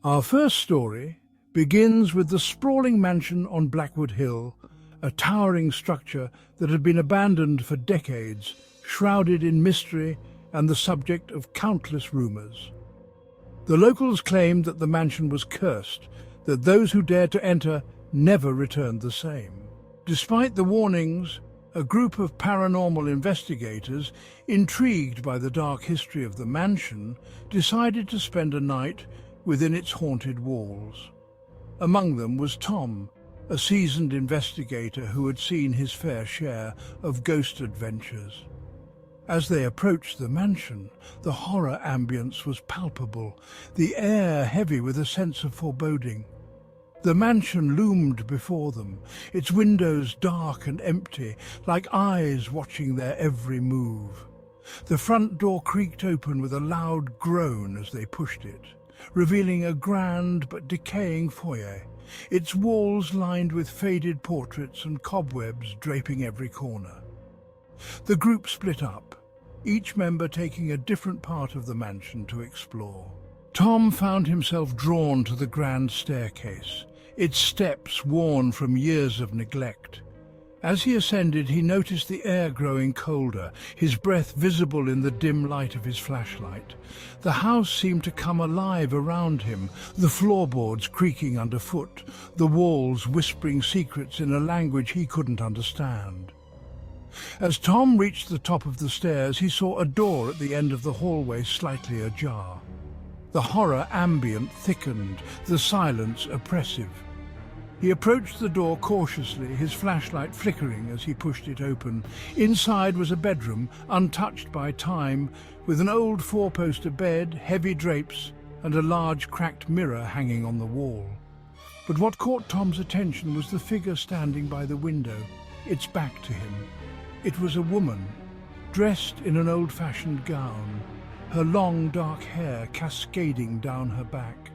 Our first story begins with the sprawling mansion on Blackwood Hill, a towering structure that had been abandoned for decades, shrouded in mystery and the subject of countless rumours. The locals claimed that the mansion was cursed, that those who dared to enter never returned the same. Despite the warnings, a group of paranormal investigators, intrigued by the dark history of the mansion, decided to spend a night within its haunted walls. Among them was Tom, a seasoned investigator who had seen his fair share of ghost adventures. As they approached the mansion, the horror ambience was palpable, the air heavy with a sense of foreboding. The mansion loomed before them, its windows dark and empty, like eyes watching their every move. The front door creaked open with a loud groan as they pushed it, revealing a grand but decaying foyer, its walls lined with faded portraits and cobwebs draping every corner. The group split up, each member taking a different part of the mansion to explore. Tom found himself drawn to the grand staircase, its steps worn from years of neglect. As he ascended, he noticed the air growing colder, his breath visible in the dim light of his flashlight. The house seemed to come alive around him, the floorboards creaking underfoot, the walls whispering secrets in a language he couldn't understand. As Tom reached the top of the stairs, he saw a door at the end of the hallway slightly ajar. The horror ambient thickened, the silence oppressive. He approached the door cautiously, his flashlight flickering as he pushed it open. Inside was a bedroom, untouched by time, with an old four-poster bed, heavy drapes, and a large cracked mirror hanging on the wall. But what caught Tom's attention was the figure standing by the window, its back to him. It was a woman, dressed in an old-fashioned gown, her long dark hair cascading down her back.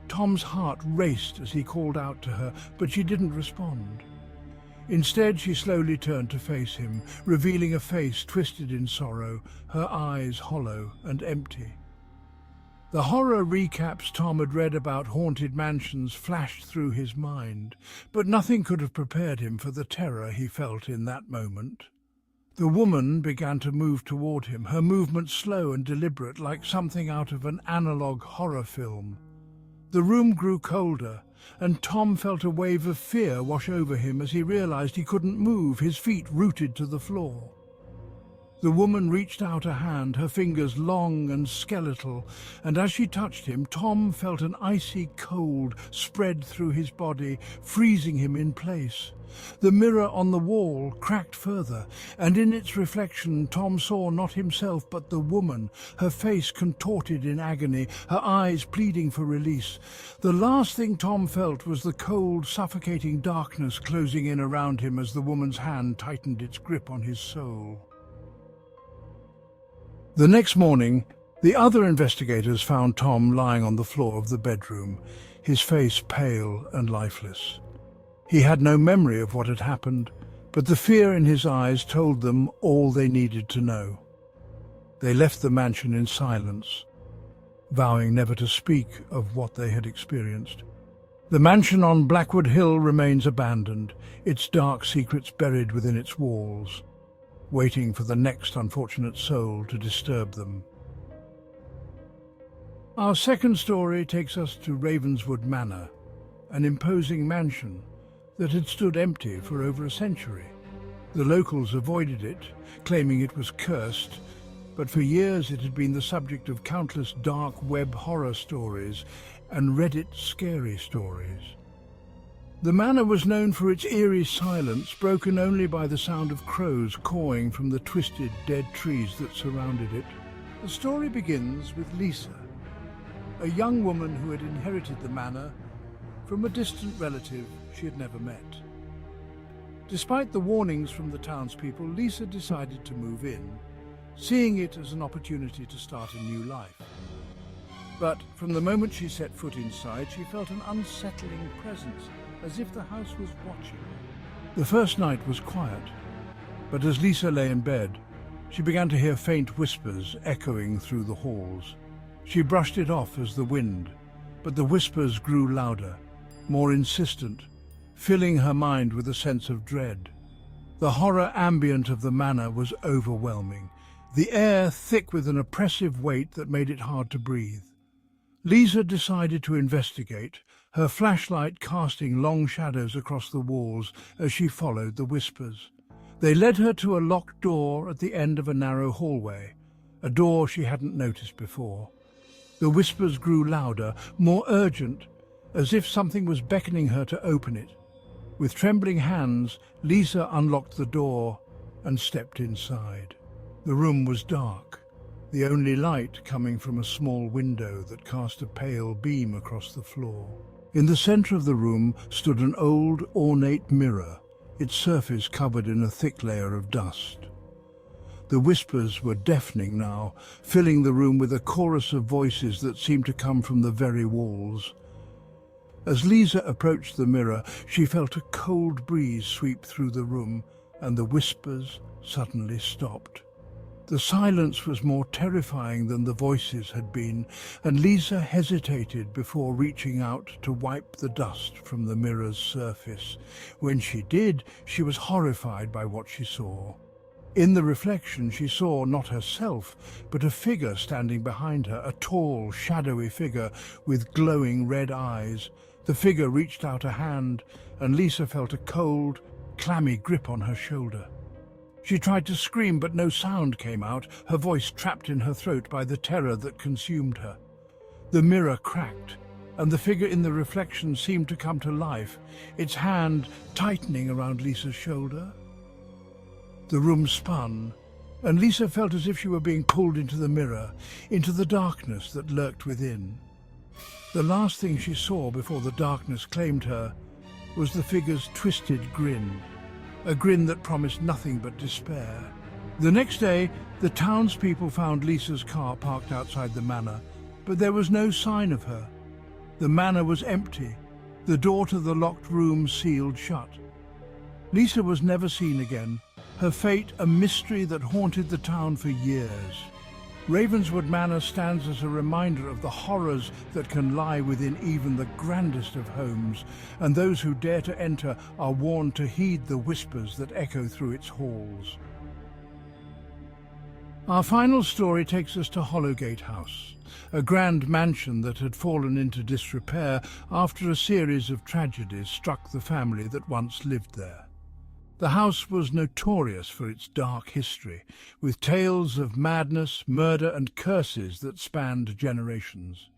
Tom's heart raced as he called out to her, but she didn't respond. Instead, she slowly turned to face him, revealing a face twisted in sorrow, her eyes hollow and empty. The horror recaps Tom had read about haunted mansions flashed through his mind, but nothing could have prepared him for the terror he felt in that moment. The woman began to move toward him, her movement slow and deliberate, like something out of an analog horror film. The room grew colder, and Tom felt a wave of fear wash over him as he realized he couldn't move, his feet rooted to the floor. The woman reached out a hand, her fingers long and skeletal, and as she touched him, Tom felt an icy cold spread through his body, freezing him in place. The mirror on the wall cracked further, and in its reflection Tom saw not himself but the woman, her face contorted in agony, her eyes pleading for release. The last thing Tom felt was the cold, suffocating darkness closing in around him as the woman's hand tightened its grip on his soul. The next morning, the other investigators found Tom lying on the floor of the bedroom, his face pale and lifeless. He had no memory of what had happened, but the fear in his eyes told them all they needed to know. They left the mansion in silence, vowing never to speak of what they had experienced. The mansion on Blackwood Hill remains abandoned, its dark secrets buried within its walls, waiting for the next unfortunate soul to disturb them. Our second story takes us to Ravenswood Manor, an imposing mansion that had stood empty for over a century. The locals avoided it, claiming it was cursed, but for years it had been the subject of countless dark web horror stories and Reddit scary stories. The manor was known for its eerie silence, broken only by the sound of crows cawing from the twisted, dead trees that surrounded it. The story begins with Lisa, a young woman who had inherited the manor from a distant relative she had never met. Despite the warnings from the townspeople, Lisa decided to move in, seeing it as an opportunity to start a new life. But from the moment she set foot inside, she felt an unsettling presence, as if the house was watching her. The first night was quiet, but as Lisa lay in bed, she began to hear faint whispers echoing through the halls. She brushed it off as the wind, but the whispers grew louder, more insistent, filling her mind with a sense of dread. The horror ambient of the manor was overwhelming, the air thick with an oppressive weight that made it hard to breathe. Lisa decided to investigate, her flashlight casting long shadows across the walls as she followed the whispers. They led her to a locked door at the end of a narrow hallway, a door she hadn't noticed before. The whispers grew louder, more urgent, as if something was beckoning her to open it. With trembling hands, Lisa unlocked the door and stepped inside. The room was dark, the only light coming from a small window that cast a pale beam across the floor. In the center of the room stood an old, ornate mirror, its surface covered in a thick layer of dust. The whispers were deafening now, filling the room with a chorus of voices that seemed to come from the very walls. As Lisa approached the mirror, she felt a cold breeze sweep through the room, and the whispers suddenly stopped. The silence was more terrifying than the voices had been, and Lisa hesitated before reaching out to wipe the dust from the mirror's surface. When she did, she was horrified by what she saw. In the reflection, she saw not herself, but a figure standing behind her, a tall, shadowy figure with glowing red eyes. The figure reached out a hand, and Lisa felt a cold, clammy grip on her shoulder. She tried to scream, but no sound came out, her voice trapped in her throat by the terror that consumed her. The mirror cracked, and the figure in the reflection seemed to come to life, its hand tightening around Lisa's shoulder. The room spun, and Lisa felt as if she were being pulled into the mirror, into the darkness that lurked within. The last thing she saw before the darkness claimed her was the figure's twisted grin, a grin that promised nothing but despair. The next day, the townspeople found Lisa's car parked outside the manor, but there was no sign of her. The manor was empty, the door to the locked room sealed shut. Lisa was never seen again, her fate a mystery that haunted the town for years. Ravenswood Manor stands as a reminder of the horrors that can lie within even the grandest of homes, and those who dare to enter are warned to heed the whispers that echo through its halls. Our final story takes us to Hollowgate House, a grand mansion that had fallen into disrepair after a series of tragedies struck the family that once lived there. The house was notorious for its dark history, with tales of madness, murder and curses that spanned generations.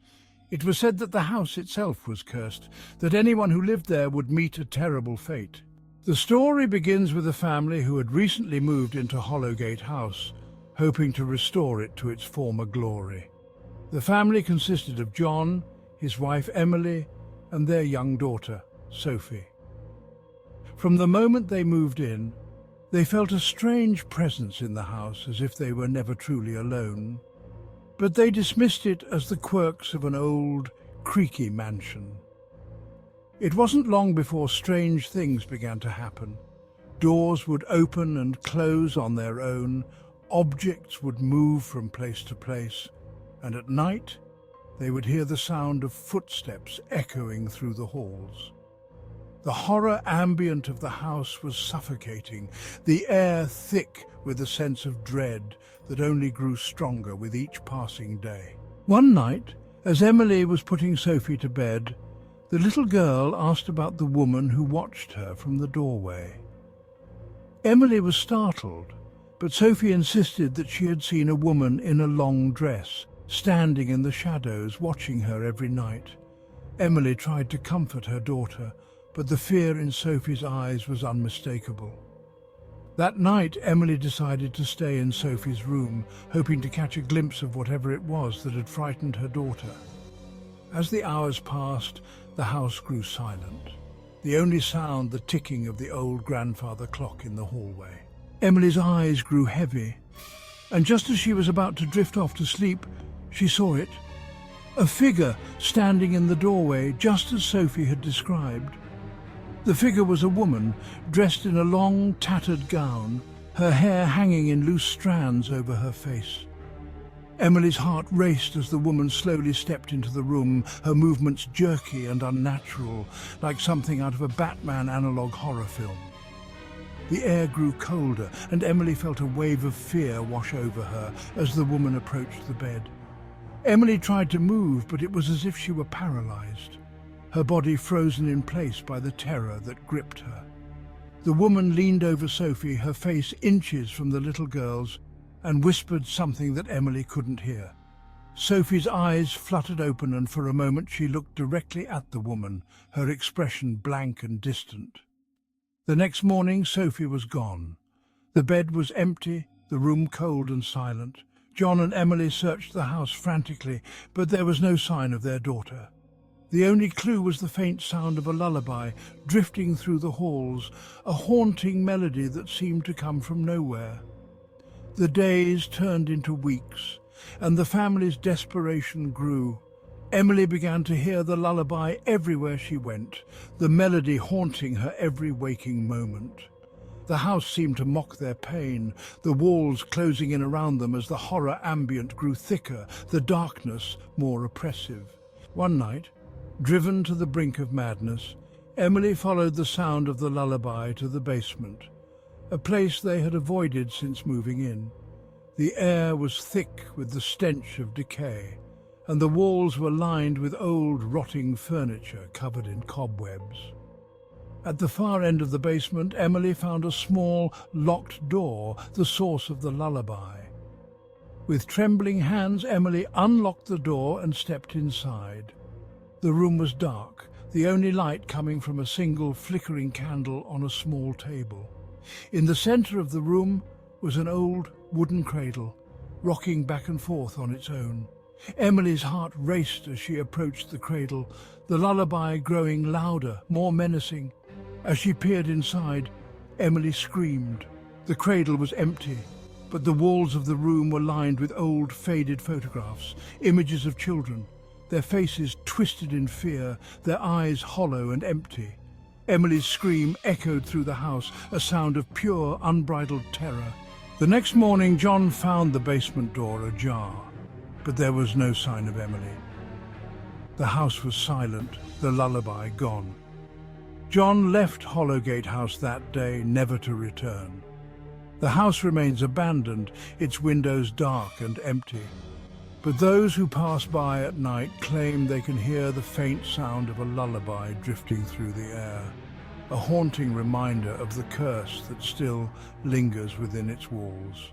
It was said that the house itself was cursed, that anyone who lived there would meet a terrible fate. The story begins with a family who had recently moved into Hollowgate House, hoping to restore it to its former glory. The family consisted of John, his wife Emily, and their young daughter, Sophie. From the moment they moved in, they felt a strange presence in the house, as if they were never truly alone. But they dismissed it as the quirks of an old, creaky mansion. It wasn't long before strange things began to happen. Doors would open and close on their own, objects would move from place to place, and at night they would hear the sound of footsteps echoing through the halls. The horror ambient of the house was suffocating, the air thick with a sense of dread that only grew stronger with each passing day. One night, as Emily was putting Sophie to bed, the little girl asked about the woman who watched her from the doorway. Emily was startled, but Sophie insisted that she had seen a woman in a long dress, standing in the shadows, watching her every night. Emily tried to comfort her daughter, but the fear in Sophie's eyes was unmistakable. That night, Emily decided to stay in Sophie's room, hoping to catch a glimpse of whatever it was that had frightened her daughter. As the hours passed, the house grew silent, the only sound the ticking of the old grandfather clock in the hallway. Emily's eyes grew heavy, and just as she was about to drift off to sleep, she saw it. A figure standing in the doorway, just as Sophie had described. The figure was a woman, dressed in a long, tattered gown, her hair hanging in loose strands over her face. Emily's heart raced as the woman slowly stepped into the room, her movements jerky and unnatural, like something out of a Batman analog horror film. The air grew colder, and Emily felt a wave of fear wash over her as the woman approached the bed. Emily tried to move, but it was as if she were paralyzed, her body frozen in place by the terror that gripped her. The woman leaned over Sophie, her face inches from the little girl's, and whispered something that Emily couldn't hear. Sophie's eyes fluttered open, and for a moment she looked directly at the woman, her expression blank and distant. The next morning, Sophie was gone. The bed was empty, the room cold and silent. John and Emily searched the house frantically, but there was no sign of their daughter. The only clue was the faint sound of a lullaby drifting through the halls, a haunting melody that seemed to come from nowhere. The days turned into weeks, and the family's desperation grew. Emily began to hear the lullaby everywhere she went, the melody haunting her every waking moment. The house seemed to mock their pain, the walls closing in around them as the horror ambient grew thicker, the darkness more oppressive. One night, driven to the brink of madness, Emily followed the sound of the lullaby to the basement, a place they had avoided since moving in. The air was thick with the stench of decay, and the walls were lined with old, rotting furniture covered in cobwebs. At the far end of the basement, Emily found a small, locked door, the source of the lullaby. With trembling hands, Emily unlocked the door and stepped inside. The room was dark, the only light coming from a single flickering candle on a small table. In the center of the room was an old wooden cradle, rocking back and forth on its own. Emily's heart raced as she approached the cradle, the lullaby growing louder, more menacing. As she peered inside, Emily screamed. The cradle was empty, but the walls of the room were lined with old, faded photographs, images of children, their faces twisted in fear, their eyes hollow and empty. Emily's scream echoed through the house, a sound of pure, unbridled terror. The next morning, John found the basement door ajar, but there was no sign of Emily. The house was silent, the lullaby gone. John left Hollowgate House that day, never to return. The house remains abandoned, its windows dark and empty. But those who pass by at night claim they can hear the faint sound of a lullaby drifting through the air, a haunting reminder of the curse that still lingers within its walls.